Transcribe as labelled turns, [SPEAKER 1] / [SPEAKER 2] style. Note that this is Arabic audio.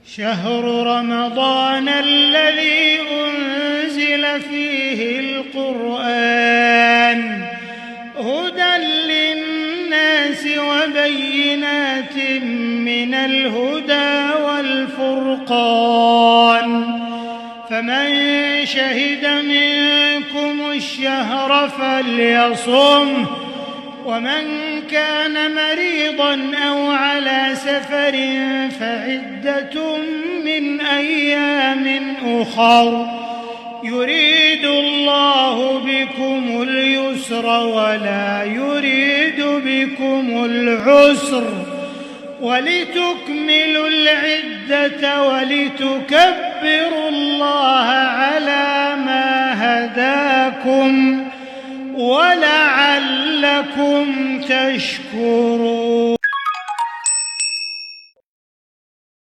[SPEAKER 1] شهر رمضان الذي أنزل فيه القرآن هدى للناس وبينات من الهدى والفرقان فمن شهد منكم الشهر فليصمه ومن كان مريضا أو على سفر فعدة من أيام أخر يريد الله بكم اليسر ولا يريد بكم العسر ولتكملوا العدة ولتكبروا الله على ما هداكم ولعلكم تشكرون.